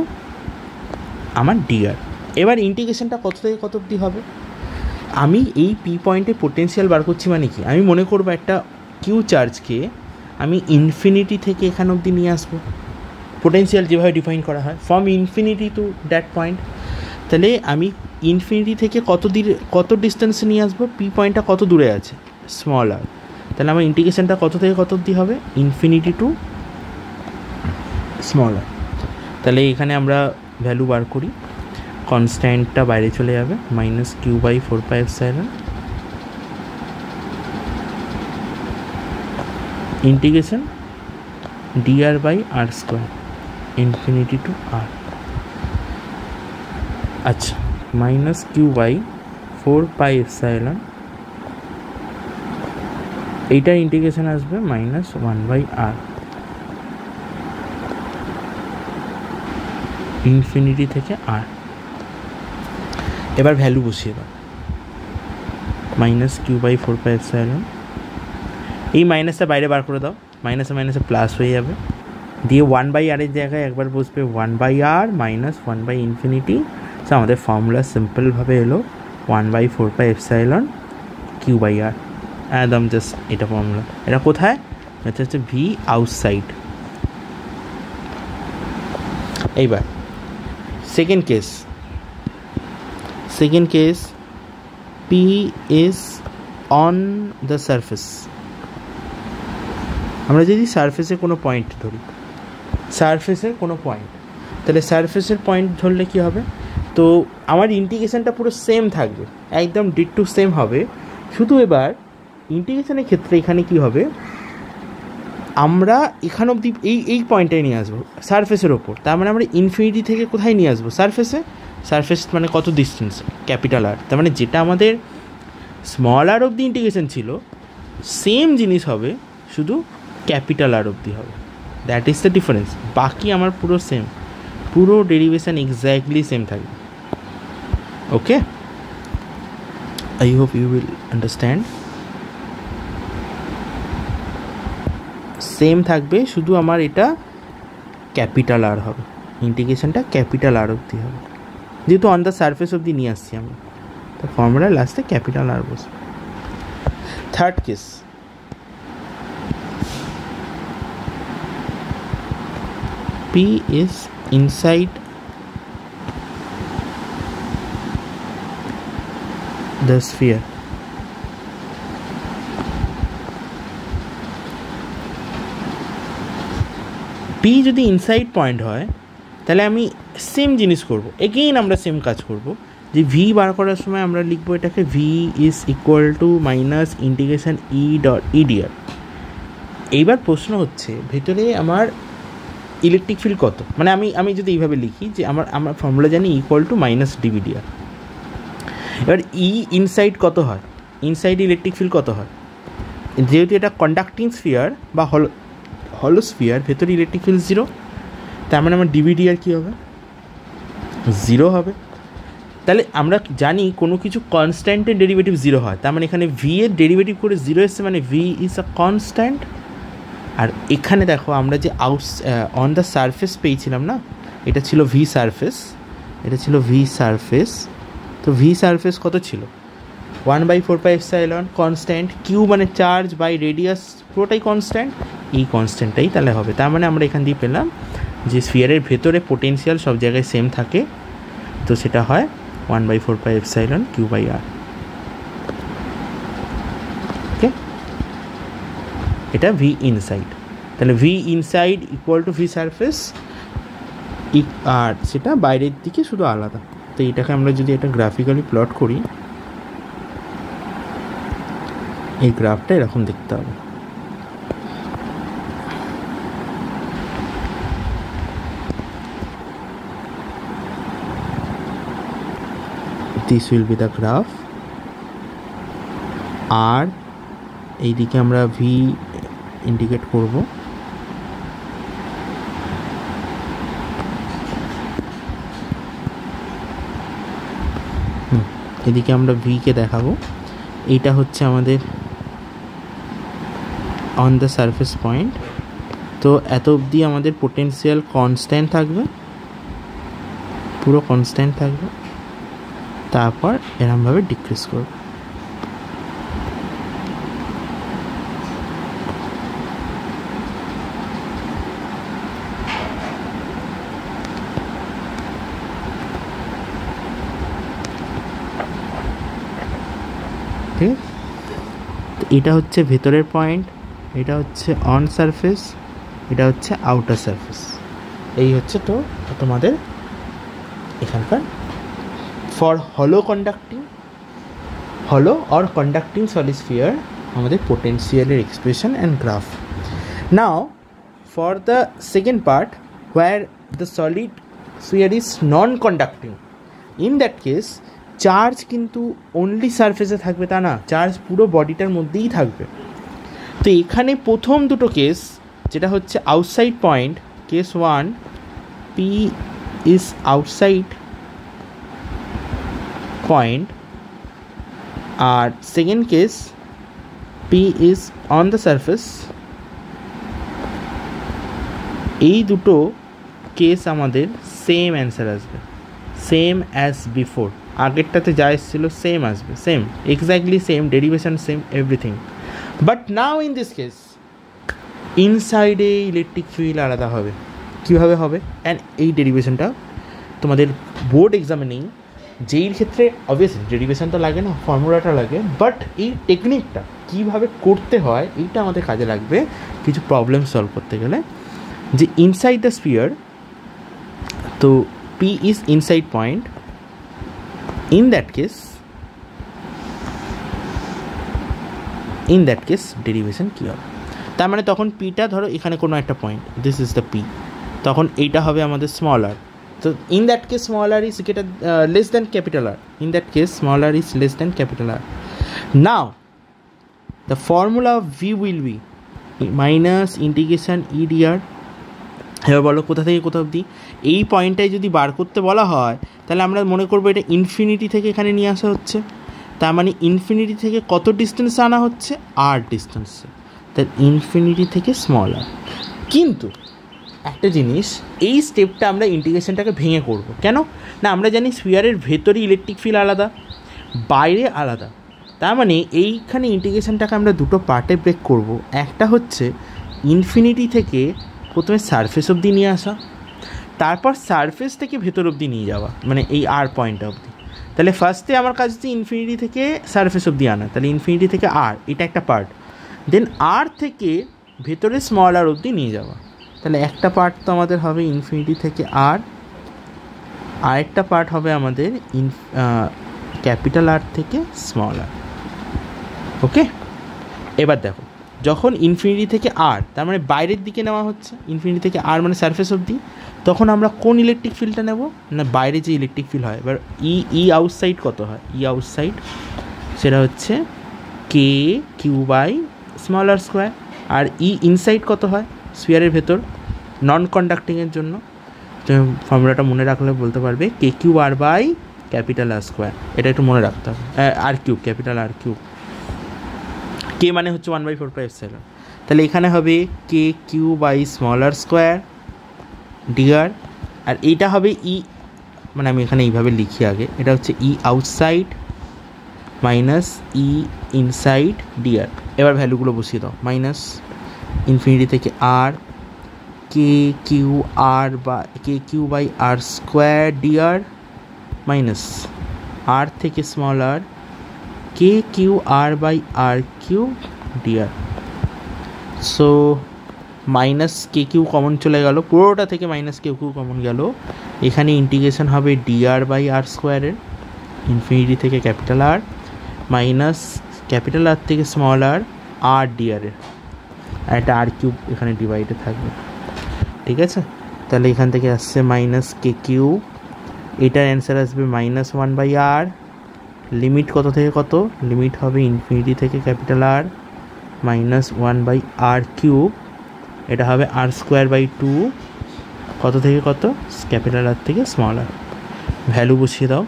আমার ডিআর। এবার ইন্টিগ্রেশনটা কত থেকে কত অবধি হবে, আমি এই পি পয়েন্টে পোটেনশিয়াল বার করছি, মানে কি আমি মনে করবো একটা কিউ চার্জকে আমি ইনফিনিটি থেকে এখানে অবধি নিয়ে আসবো, পোটেনশিয়াল যেভাবে ডিফাইন করা হয়, from infinity to that point. তাহলে আমি ইনফিনিটি থেকে কত ডিস্টেন্সে নিয়ে আসবো, পি পয়েন্টটা কত দূরে আছে, স্মল আর। তাহলে আমার ইন্টিগ্রেশনটা কত থেকে কত অবধি হবে, ইনফিনিটি টু স্মল আর। তাহলে এখানে আমরা ভ্যালু বার করি, কনস্ট্যান্টটা বাইরে চলে যাবে, -q/4πε integration dr/r², infinity two আর। আচ্ছা, -q/4πε, এইটার ইন্টিগ্রেশন আসবে -1/r, ইনফিনিটি থেকে আর। এবার ভ্যালু বসিয়ে দাও, -q/4πε, এই মাইনাসটা বাইরে বার করে দাও, মাইনাসে মাইনাসে প্লাস হয়ে যাবে, দিয়ে 1/r এর জায়গায় একবার বসবে 1/r মাইনাস 1/∞। সো আমাদের ফর্মুলা সিম্পলভাবে এলো 1/4πε q/r, একদম জাস্ট এটা ফর্মুলা। এটা কোথায়, এটা হচ্ছে ভি আউটসাইড। এইবার second case, P is on the surface। আমরা যদি সারফেসে কোনো পয়েন্ট ধরি, সারফেসের কোনো পয়েন্ট, তাহলে সারফেসের পয়েন্ট ধরলে কী হবে, তো আমার ইন্টিগ্রেশনটা পুরো সেম থাকবে, একদম ডিট্টু সেম হবে। শুধু এবার ইন্টিগ্রেশনের ক্ষেত্রে এখানে কী হবে, আমরা এখান অবধি এই পয়েন্টটাই নিয়ে আসবো সারফেসের ওপর। তার মানে আমরা ইনফিনিটি থেকে কোথায় নিয়ে আসবো, সারফেস মানে কত ডিস্টেন্স, ক্যাপিটাল আর। তার মানে যেটা আমাদের স্মল আর অবধি ইন্টিগ্রেশন ছিল, সেম জিনিস হবে, শুধু ক্যাপিটাল আর অবধি হবে। That is the difference. বাকি আমার পুরো সেম, পুরো ডেরিভেশন এক্স্যাক্টলি সেম থাকবে। Okay, I hope you will understand. Same থাকবে, শুধু আমার এটা ক্যাপিটাল আর হবে, ইন্টিগ্রেশনটা ক্যাপিটাল আর অবধি হবে, যেহেতু অন দ্য সারফেস অবধি নিয়ে আসছি আমরা, তো ফর্মুলা লাস্টে ক্যাপিটাল আর বসবে। Third case, P is inside the sphere। P যদি ইনসাইড পয়েন্ট হয়, তাহলে আমি সেম জিনিস করব, এগেইন আমরা সেম কাজ করব, যে ভি বার করার সময় আমরা লিখবো এটাকে V is equal to minus integration EdR। এইবার প্রশ্ন হচ্ছে, ভেতরে আমার ইলেকট্রিক ফিল্ড কত, মানে আমি যদি এইভাবে লিখি যে আমার ফর্মুলা জানি ইকুয়াল টু -dVdr। এবার ইনসাইড কত হয়, ইনসাইড ইলেকট্রিক ফিল্ড কত হয়, যেহেতু এটা কন্ডাক্টিং স্ফিয়ার বা হলো স্ফিয়ার, ভেতরে ইলেকট্রিক ফিল্ড 0, তার মানে আমার dVdr কী হবে, 0 হবে। তাহলে আমরা জানি কোনো কিছু কনস্ট্যান্টের ডেরিভেটিভ 0 হয়, তার মানে এখানে ভি এর ডেরিভেটিভ করে 0 এসছে, মানে ভি ইজ আ কনস্ট্যান্ট। আর এখানে দেখো আমরা যে অন দ্য সারফেস পেয়েছিলাম না, এটা ছিল ভি সারফেস, এটা ছিল ভি সারফেস। তো ভি সারফেস কত ছিল, 1/4πε কনস্ট্যান্ট, কিউ মানে চার্জ বাই রেডিয়াস পুরোটাই কনস্ট্যান্ট, এই কনস্ট্যান্টটাই তাহলে হবে। তার মানে আমরা এখান দিয়ে পেলাম যে স্ফিয়ারের ভেতরে পোটেনশিয়াল সব জায়গায় সেম থাকে, তো সেটা হয় 1/4πε q/r। ওকে, এটা ভি ইনসাইড। তাহলে V inside equal to V surface, আর সেটা বাইরের দিকে শুধু আলাদা। তো এটাকে আমরা যদি এটা গ্রাফিক্যালি প্লট করি, এই গ্রাফটা এরকম দেখতে হবে। This will be the graph, আর এইদিকে আমরা ভি ইন্ডিকেট করব, এদিকে আমরা ভিকে দেখাবো। এইটা হচ্ছে আমাদের অন দ্য সারফেস পয়েন্ট। তো এত অবধি আমাদের পোটেনশিয়াল কনস্ট্যান্ট থাকবে, পুরো কনস্ট্যান্ট থাকবে, তারপর এরমভাবে ডিক্রিজ করবে। এটা হচ্ছে ভেতরের পয়েন্ট, এটা হচ্ছে অন সারফেস, এটা হচ্ছে আউটার সারফেস। এই হচ্ছে তো তোমাদের এখানকার ফর হলো অর কন্ডাক্টিং সলিড স্ফিয়ার আমাদের পোটেন্সিয়ালের expression and graph. Now for the second part where the solid sphere is non conducting, in that case charge কিন্তু অনলি সারফেসে থাকবে তা না, চার্জ পুরো বডিটার মধ্যেই থাকবে। তো এখানে প্রথম দুটো কেস যেটা হচ্ছে outside point, case 1 P is outside point, আর second case P is on the surface. এই দুটো কেস আমাদের সেম অ্যান্সার আসবে, সেম অ্যাজ বিফোর। আগেরটাতে যা এসেছিলো সেম আসবে, same exactly same, derivation same, everything. But now in this case ইনসাইডে ইলেকট্রিক ফিল্ড আলাদা হবে। কীভাবে হবে? অ্যান্ড এই ডেরিভেশনটা তোমাদের বোর্ড এক্সামে নেই, যেই ক্ষেত্রে অবভিয়াসলি ডেরিভেশন তো লাগে না, ফর্মুলাটা লাগে, বাট এই টেকনিকটা কীভাবে করতে হয় এইটা আমাদের কাজে লাগবে কিছু প্রবলেম সলভ করতে গেলে। যে ইনসাইড দ্য স্ফিয়ার, তো P is inside point, in that case derivation কী হবে? তার মানে তখন পিটা ধরো এখানে কোনো একটা point, this is the P, তখন এইটা হবে আমাদের স্মল আর। তো in that case small r is less than capital R, in that case small r is less than capital R. Now the formula of V will be minus integration E dr. এবার বলো কোথা থেকে কোথা অবধি? এই পয়েন্টটাই যদি বার করতে বলা হয় তাহলে আমরা মনে করবো এটা ইনফিনিটি থেকে এখানে নিয়ে আসা হচ্ছে, তার মানে ইনফিনিটি থেকে কত ডিস্টেন্স আনা হচ্ছে? আর ডিস্টেন্সে, তাই ইনফিনিটি থেকে স্মল আর। কিন্তু একটা জিনিস, এই স্টেপটা আমরা ইন্টিগ্রেশনটাকে ভেঙে করব। কেন না? আমরা জানি স্ফিয়ারের ভেতরে ইলেকট্রিক ফিল্ড আলাদা, বাইরে আলাদা। তার মানে এইখানে ইন্টিগ্রেশনটাকে আমরা দুটো পার্টে ব্রেক করব। একটা হচ্ছে ইনফিনিটি থেকে প্রথমে সারফেস অবধি নিয়ে আসা, তারপর সারফেস থেকে ভেতর অবধি নিয়ে যাওয়া, মানে এই আর পয়েন্ট অবধি। তাহলে ফার্স্টে আমার কাজ হচ্ছে ইনফিনিটি থেকে সারফেস অবধি আনা, তাহলে ইনফিনিটি থেকে আর, এটা একটা পার্ট। দেন আর থেকে ভেতরে স্মল আর অবধি নিয়ে যাওয়া, তাহলে একটা পার্ট তো আমাদের হবে ইনফিনিটি থেকে আর, আরেকটা পার্ট হবে আমাদের ক্যাপিটাল আর থেকে স্মল আর। ওকে, এবার দেখো যখন ইনফিনিটি থেকে আর, তার মানে বাইরের দিকে নেওয়া হচ্ছে, ইনফিনিটি থেকে আর মানে সারফেস অবধি, তখন আমরা কোন ইলেকট্রিক ফিল্ডটা নেব না? বাইরে যে ইলেকট্রিক ফিল্ড হয়, এবার ই আউটসাইড কত হয়? ই আউটসাইড সেটা হচ্ছে k Q by small r square. আর ই ইনসাইড কত হয় স্ফিয়ারের ভেতর নন কন্ডাক্টিংয়ের জন্য? তো ফর্মুলাটা মনে রাখলে বলতে পারবে k q r by capital R square. এটা একটু মনে রাখতে হবে, R cube, capital R cube. K মানে হচ্ছে 1/4πε, তাহলে এখানে হবে k Q by small r square dr. আর এইটা হবে ই, মানে আমি এখানে এইভাবে লিখি আগে, এটা হচ্ছে E outside minus E inside dr. এবার ভ্যালুগুলো বসিয়ে দাও, মাইনাস ইনফিনিটি থেকে R k Q by r square dr minus R থেকে small r k q r by R cube dr. So minus K q common চলে গেল, পুরোটা থেকে মাইনাস কে কিউ কমন গেল। এখানে ইন্টিগ্রেশন হবে ডিআর বাই আর স্কোয়ারের, ইনফিনিটি থেকে capital R minus capital R থেকে স্মল আর, আর ডিআরের, আর একটা আর কিউব এখানে ডিভাইডে থাকবে। ঠিক আছে, তাহলে এখান থেকে আসছে মাইনাস কে কিউ, এটার অ্যান্সার আসবে -1/r। লিমিট কত থেকে কত? লিমিট হবে ইনফিনিটি থেকে ক্যাপিটাল আর -1/r কিউব, এটা হবে r²/2, কত থেকে কত? ক্যাপিটাল আর থেকে স্মল আর। ভ্যালু বসিয়ে দাও,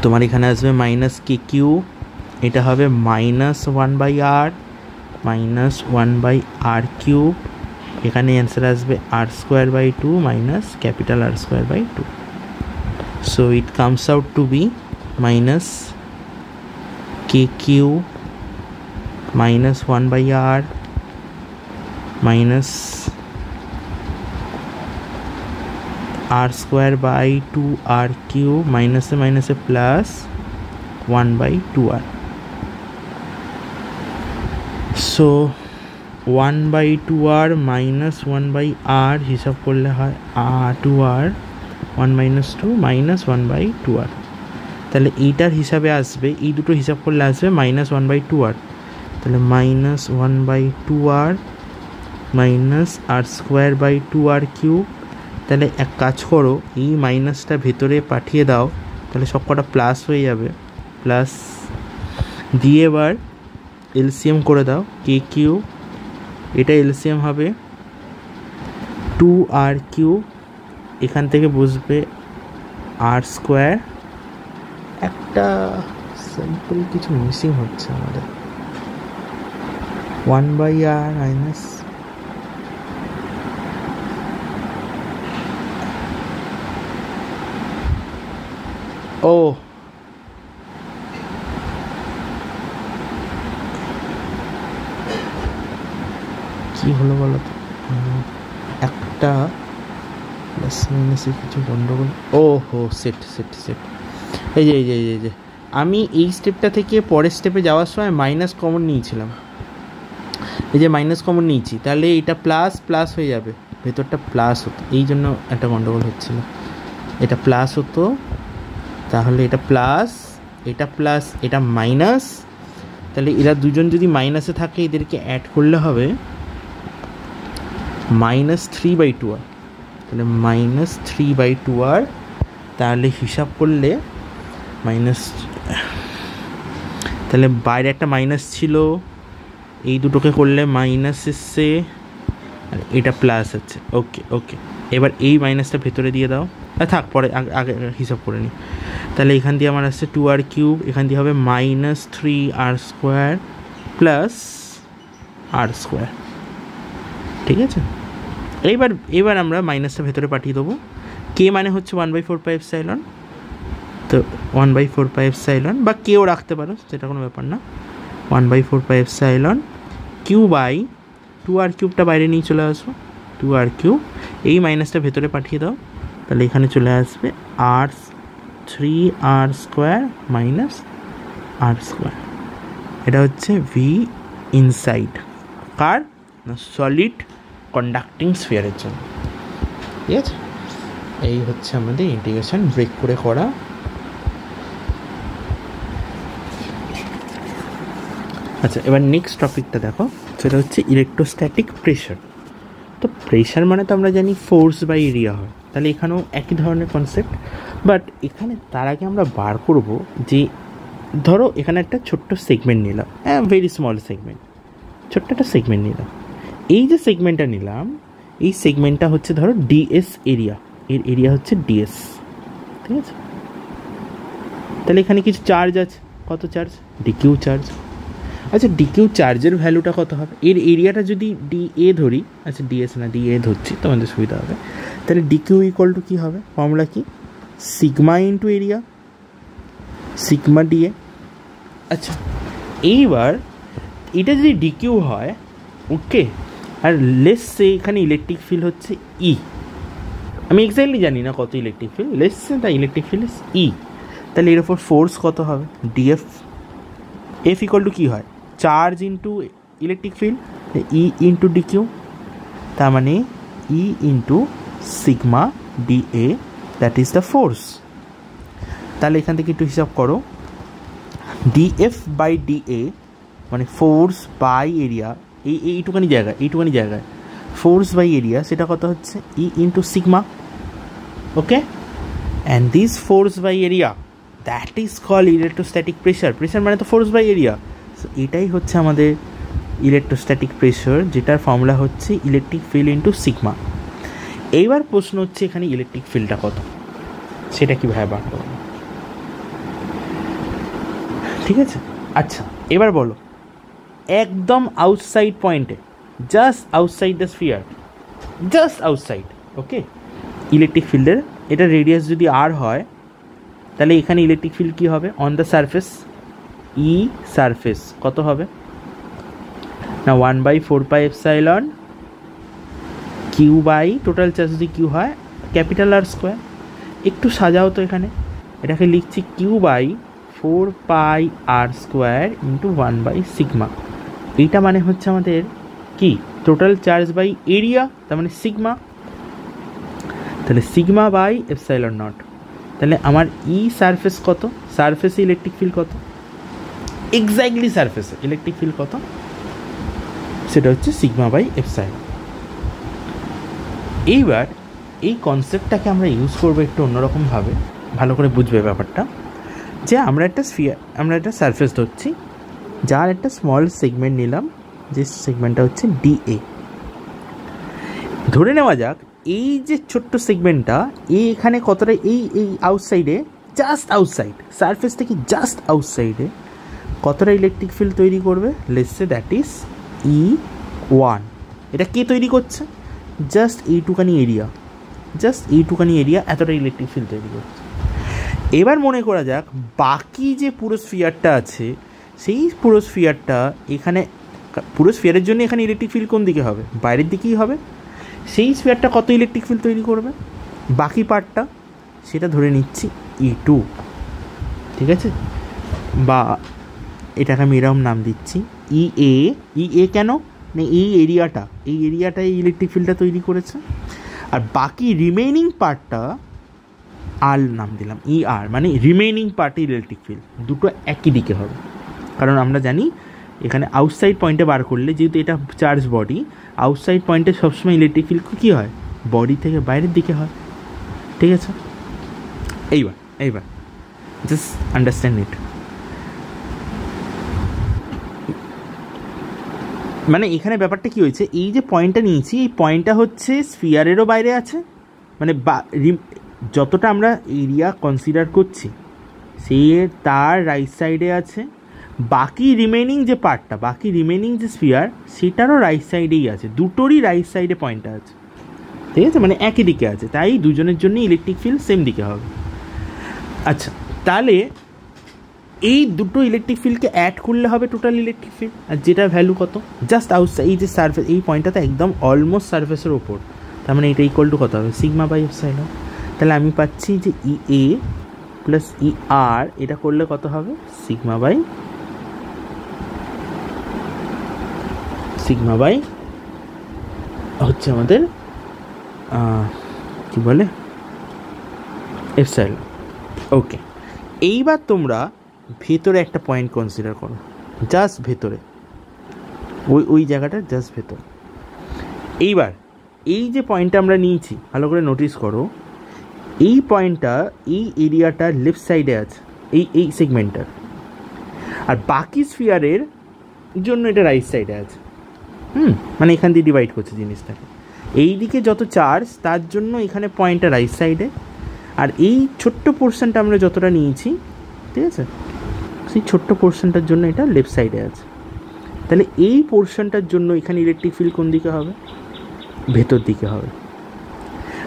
তোমার এখানে আসবে মাইনাস কে কিউ, এটা হবে -1/r -1/r কিউব, এখানে অ্যান্সার আসবে r²/2 minus capital R²/2। So it comes out to be minus K Q -1/r মাইনাস r²/2 r কিউব মাইনাসে মাইনাসে plus 1/2r। So 1/2r minus 1/r হিসাব করলে হয় 2r 1 - 2 মাইনাস 1/2r। তাহলে এইটার হিসাবে আসবে, এই দুটো হিসাব করলে আসবে মাইনাস 1/2r। তাহলে মাইনাস 1/2r মাইনাস r²/2r³। তাহলে এক কাজ করো, এই মাইনাসটা ভেতরে পাঠিয়ে দাও, তাহলে সব কটা প্লাস হয়ে যাবে। প্লাস দিয়ে এবার এলসিএম করে দাও, k³, এটা এলসিএম হবে 2r³। এখান থেকে বসবে r²। একটা সিম্পল কিছু মিসিং হচ্ছে আমাদের, 1/r মাইনাস ও কি হলো বলো তো, একটা প্লাস মাইনাসে কিছু গন্ডগোল। ও হো, সেট সেট সেট এই যে এই যে এই যে আমি এই স্টেপটা থেকে পরের স্টেপে যাওয়ার সময় মাইনাস কমন নিয়েছিলাম, এই যে মাইনাস কমন নিয়েছি, তাহলে এটা প্লাস প্লাস হয়ে যাবে, ভেতরটা প্লাস হতো, এই জন্য একটা গন্ডগোল হচ্ছিল। এটা প্লাস হতো, তাহলে এটা প্লাস, এটা প্লাস, এটা মাইনাস। তাহলে এরা দুজন যদি মাইনাসে থাকে, এদেরকে অ্যাড করলে হবে মাইনাস 3/2r। তাহলে মাইনাস 3/2r। তাহলে হিসাব করলে মাইনাস, তাহলে বাইরে একটা মাইনাস ছিল, এই দুটোকে করলে মাইনাস এসছে, আর এটা প্লাস আছে। ওকে ওকে, এবার এই মাইনাসটা ভেতরে দিয়ে দাও, আর থাক পরে আগে হিসাব করে নিই। তাহলে এখান দিয়ে আমার আসছে 2r³, এখান দিয়ে হবে মাইনাস 3r² প্লাস r²। ঠিক আছে, এবার আমরা মাইনাসটা ভেতরে পাঠিয়ে দেবো। কে মানে হচ্ছে 1/4πε, তো 1/4πε বা কেও রাখতে পারো, সেটা কোনো ব্যাপার না। 1/4πε q/2r³ বাইরে নিয়ে চলে আসবো, 2r³। এই মাইনাসটা ভেতরে পাঠিয়ে দাও, তাহলে এখানে চলে আসবে r3r² মাইনাস r²। এটা হচ্ছে ভি ইনসাইড, কার না সলিড কন্ডাক্টিং স্ফিয়ারের জন্য। ঠিক আছে, এই হচ্ছে আমাদের ইন্টিগ্রেশন ব্রেক করে করা। আচ্ছা, এবার নেক্সট টপিকটা দেখো, সেটা হচ্ছে ইলেকট্রোস্ট্যাটিক প্রেশার। তো প্রেশার মানে তো আমরা জানি ফোর্স বাই এরিয়া হয়, তাহলে এখানেও একই ধরনের কনসেপ্ট, বাট এখানে তার আগে আমরা বার করব যে ধরো এখানে একটা ছোট্ট সেগমেন্ট নিলাম, ভেরি স্মল সেগমেন্ট, ছোট্ট একটা সেগমেন্ট নিলাম। এই যে সেগমেন্টটা নিলাম, এই সেগমেন্টটা হচ্ছে ধরো ডিএস এরিয়া, এর এরিয়া হচ্ছে ডিএস। ঠিক আছে, তাহলে এখানে কিছু চার্জ আছে, কত চার্জ? DQ charge. আচ্ছা, ডিকিউ চার্জের ভ্যালুটা কত হবে? এর এরিয়াটা যদি ডিএ ধরি, আচ্ছা ডিএস না ডিএ ধরছি, তোমাদের সুবিধা হবে। তাহলে ডিকিউ ইকুয়াল টু কী হবে? ফর্মুলা কি? Sigma into area, sigma DA. আচ্ছা, এইবার এটা যদি ডিকিউ হয়, ওকে, আর লেস সে এখানে ইলেকট্রিক ফিল্ড হচ্ছে ই, আমি এক্স্যাক্টলি জানি না কত electric field, let's say the electric field is E. তাহলে এর ওপর ফোর্স কত হবে? ডিএফ। এফ ইকুয়াল টু কী হয়? Charge into electric field, E into dq, তার মানে E into sigma dA, that is the force. তাহলে এখান থেকে একটু হিসাব করো, ডিএফ বাই ডিএ মানে ফোর্স বাই এরিয়া, এইটুখানি জায়গায় ফোর্স বাই এরিয়া, সেটা কত হচ্ছে? E into sigma. Okay, and this force by area, that is called electrostatic pressure. Pressure মানে তো ফোর্স বাই এরিয়া, সো এটাই হচ্ছে আমাদের ইলেকট্রোস্ট্যাটিক প্রেশার, যেটার ফর্মুলা হচ্ছে ইলেকট্রিক ফিল্ড ইন্টু সিগমা। এইবার প্রশ্ন হচ্ছে এখানে ইলেকট্রিক ফিল্ডটা কত, সেটা কীভাবে বার করব? ঠিক আছে, আচ্ছা এবার বলো, একদম আউটসাইড পয়েন্টে, just outside the sphere, just outside, okay, electric ফিল্ডের এটা রেডিয়াস যদি আর হয়, তাহলে এখানে ইলেকট্রিক ফিল্ড কী হবে? On the surface, E surface কত হবে না? 1/4πε কিউ বাই টোটাল চার্জ, যদি কিউ হয় ক্যাপিটাল r²। একটু সাজাও তো, এখানে এটাকে লিখছি কিউ বাই 4πr² ইন্টু 1/σ, এইটা মানে হচ্ছে আমাদের কি টোটাল চার্জ বাই এরিয়া, তার মানে সিগমা, তাহলে সিগমা বাই এপসাইলন নট। তাহলে আমার ই সারফেস কত, সারফেসে ইলেকট্রিক ফিল্ড কত, এক্স্যাক্টলি সারফেসে ইলেকট্রিক ফিল্ড কত, সেটা হচ্ছে সিগমা বাই এপসাইলন। এইবার এই কনসেপ্টটাকে আমরা ইউজ করবো একটু অন্যরকমভাবে, ভালো করে বুঝবে ব্যাপারটা, যে আমরা একটা সারফেস ধরছি, যার একটা স্মল সেগমেন্ট নিলাম, যে সেগমেন্টটা হচ্ছে ডিএ। ধরে নেওয়া যাক এই যে ছোট্ট সেগমেন্টটা এখানে কতটা, এই আউটসাইডে, জাস্ট আউটসাইড সারফেস থেকে জাস্ট আউটসাইডে কতটা ইলেকট্রিক ফিল্ড তৈরি করবে, let's say that is E1। এটা কে তৈরি করছে, জাস্ট এইটুকানি এরিয়া এতটা ইলেকট্রিক ফিল্ড তৈরি করছে। এবার মনে করা যাক বাকি যে পুরো স্ফিয়ারটা আছে, সেই পুরো স্ফিয়ারটা এখানে, পুরো স্ফিয়ারের জন্য এখানে ইলেকট্রিক ফিল্ড কোন দিকে হবে, বাইরের দিকেই হবে। সেই স্ফিয়ারটা কত ইলেকট্রিক ফিল্ড তৈরি করবে, বাকি পার্টটা সেটা ধরে নিচ্ছি E2, ঠিক আছে, বা এটাকে আমি এরকম নাম দিচ্ছি EA কেন না এই এরিয়াটায় ইলেকট্রিক ফিল্ডটা তৈরি করেছে, আর বাকি রিমেইনিং পার্টটা আর নাম দিলাম ER, মানে রিমেইনিং পার্টে ইলেকট্রিক ফিল্ড দুটো একই দিকে হবে। কারণ আমরা জানি এখানে আউটসাইড পয়েন্টে বার করলে, যেহেতু এটা চার্জ বডি, আউটসাইড পয়েন্টে সবসময় ইলেকট্রিক ফিল্ড কী হয়, বডি থেকে বাইরের দিকে হয়, ঠিক আছে। এইবার জাস্ট আন্ডারস্ট্যান্ড ইট। মানে এখানে ব্যাপারটা কী হয়েছে, এই যে পয়েন্টটা নিয়েছি, এই পয়েন্টটা হচ্ছে স্ফিয়ারেরও বাইরে আছে, মানে যতটা আমরা এরিয়া কনসিডার করছি সে তার রাইট সাইডে আছে, বাকি রিমেনিং যে পার্টটা, বাকি রিমেনিং যে স্ফিয়ার সেটারও রাইট সাইডেই আছে, দুটোরই রাইট সাইডে পয়েন্টটা আছে, ঠিক আছে, মানে একই দিকে আছে, তাই দুজনের জন্য ইলেকট্রিক ফিল্ড সেম দিকে হবে। আচ্ছা, তাহলে এই দুটো ইলেকট্রিক ফিল্ডকে অ্যাড করলে হবে টোটাল ইলেকট্রিক ফিল্ড, আর যেটা ভ্যালু কত, জাস্ট আউটসাইড, এই যে সারফেস, এই পয়েন্টটা একদম অলমোস্ট সারফেসের ওপর, তার মানে এটা ইকুয়াল টু কত হবে, সিগমা বাই এপসাইলন। তাহলে আমি পাচ্ছি যে EA প্লাস ER, এটা করলে কত হবে, সিগমা বাই হচ্ছে আমাদের কি বলে এপসাইলন। ওকে, এইবার তোমরা ভেতরে একটা পয়েন্ট কনসিডার করো, জাস্ট ভেতরে, ওই জায়গাটা জাস্ট ভেতর। এইবার এই যে পয়েন্টটা আমরা নিয়েছি, ভালো করে নোটিস করো, এই পয়েন্টটা এই এরিয়াটার লেফট সাইডে আছে, এই সেগমেন্টটার, আর বাকি স্ফিয়ারের জন্য এটা রাইট সাইডে আছে। মানে এখান দিয়ে ডিভাইড করছে জিনিসটাকে, এই দিকে যত চার্জ তার জন্য এখানে পয়েন্টটা রাইট সাইডে, আর এই ছোট্ট পোর্শনটা আমরা যতটা নিয়েছি, ঠিক আছে, সেই ছোট্ট পোর্শনটার জন্য এটা লেফট সাইডে আছে। তাহলে এই পোর্শনটার জন্য এখানে ইলেকট্রিক ফিল্ড কোন দিকে হবে, ভেতর দিকে হবে,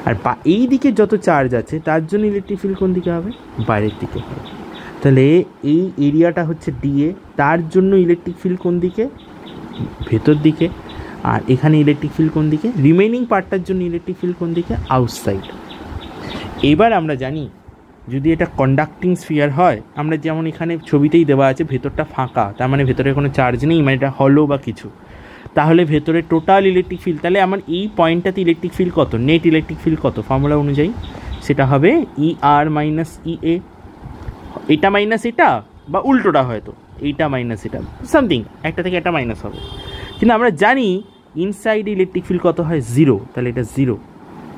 আর এই দিকে যত চার্জ আছে তার জন্য ইলেকট্রিক ফিল্ড কোন দিকে হবে, বাইরের দিকে হবে। তাহলে এই এরিয়াটা হচ্ছে DA, তার জন্য ইলেকট্রিক ফিল্ড কোন দিকে, ভেতর দিকে, আর এখানে ইলেকট্রিক ফিল্ড কোন দিকে, রিমেইনিং পার্টটার জন্য ইলেকট্রিক ফিল্ড কোন দিকে, আউটসাইড। এবার আমরা জানি যদি এটা কন্ডাক্টিং স্ফিয়ার হয়, আমরা যেমন এখানে ছবিতেই দেওয়া আছে ভেতরটা ফাঁকা, তার মানে ভেতরে কোনো চার্জ নেই, মানে এটা হলো বা কিছু, তাহলে ভেতরে টোটাল ইলেকট্রিক ফিল্ড, তাহলে আমার এই পয়েন্টটাতে ইলেকট্রিক ফিল্ড কত, নেট ইলেকট্রিক ফিল্ড কত, ফর্মুলা অনুযায়ী সেটা হবে ER মাইনাস EA, এটা মাইনাস এটা, বা উল্টোটা হয়তো এইটা মাইনাস এটা, সামথিং একটা থেকে একটা মাইনাস হবে, কিন্তু আমরা জানি ইনসাইড ইলেকট্রিক ফিল্ড কত হয়, 0, তাহলে এটা 0,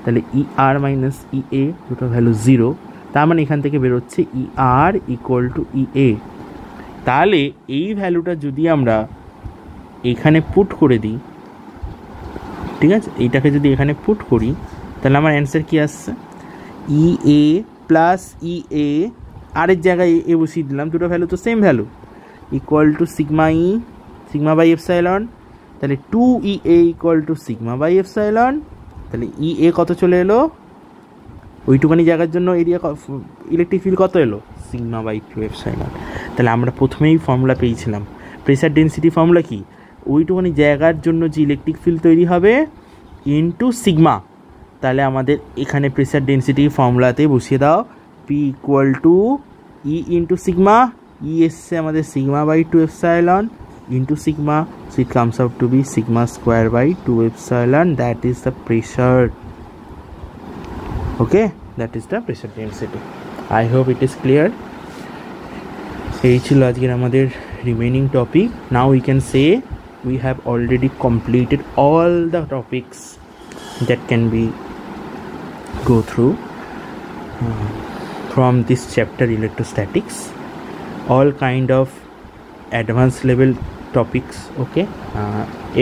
তাহলে ER মাইনাস EA দুটো ভ্যালু 0, তার মানে এখান থেকে বেরোচ্ছে ER ইকুয়াল টু EA। তাহলে এই ভ্যালুটা যদি আমরা এখানে পুট করে দিই, ঠিক আছে, এইটাকে যদি এখানে পুট করি, তাহলে আমার অ্যান্সার কী আসছে, EA প্লাস EA, আরের জায়গায় এ বসিয়ে দিলাম, দুটো ভ্যালু তো same value, equal to sigma by epsilon. তাহলে 2EA equal to sigma by epsilon. তাহলে EA কত চলে এলো, ওইটুখানি জায়গার জন্য এরিয়া ইলেকট্রিক ফিল্ড কত এলো, সিগমা বাই 2 এপসাইলন। তাহলে আমরা প্রথমেই ফর্মুলা পেয়েছিলাম, প্রেসার ডেন্সিটি ফর্মুলা কি, ওইটুখানি জায়গার জন্য যে ইলেকট্রিক ফিল্ড তৈরি হবে ইনটু সিগমা। তাহলে আমাদের এখানে প্রেসার ডেন্সিটি ফর্মুলাতে বসিয়ে দাও, P equal to E into sigma, E এসছে আমাদের sigma by 2 epsilon, into sigma, so it comes out to be sigma square by 2 epsilon. That is the pressure. Okay, that is the pressure density. I hope it is clear. এই ছিল আজকের আমাদের remaining topic. Now we can say we have already completed all the topics that can be go through from this chapter electrostatics. All kind of advanced level topics. Okay,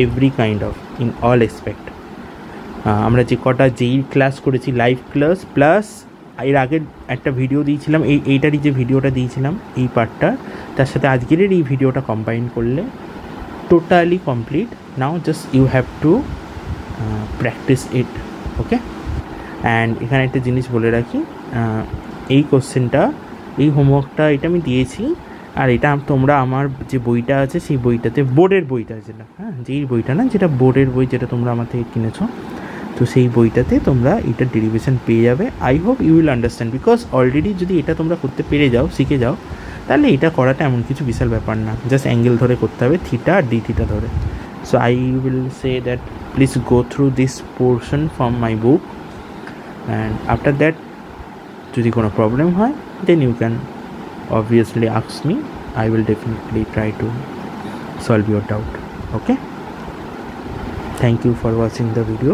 every kind of in all aspect. আমরা যে কটা যেই class করেছি live class plus এর আগের একটা video দিয়েছিলাম, এইটারই যে ভিডিওটা দিয়েছিলাম এই পার্টটা, তার সাথে আজকের এই ভিডিওটা কম্বাইন করলে totally complete. Now just you have to practice it. Okay, and এখানে একটা জিনিস বলে রাখি, এই কোশ্চেনটা, এই হোমওয়ার্কটা এটা আমি দিয়েছি, আর এটা তোমরা আমার যে বইটা আছে সেই বইটাতে, বোর্ডের বইটা যেটা, হ্যাঁ যেই বইটা না, যেটা বোর্ডের বই যেটা তোমরা আমার থেকে কিনেছো, তো সেই বইটাতে তোমরা এটা ডেরিভেশন পেয়ে যাবে। I hope you will understand, because already যদি এটা তোমরা করতে পেরে যাও, শিখে যাও, তাহলে এটা করাটা এমন কিছু বিশাল ব্যাপার না, জাস্ট অ্যাঙ্গেল ধরে করতে হবে, থিটা আর ডি থিটা ধরে। So I will say that please go through this portion from my book, and after that যদি কোনো প্রবলেম হয় then you can obviously ask me. I will definitely try to solve your doubt. Okay, thank you for watching the video.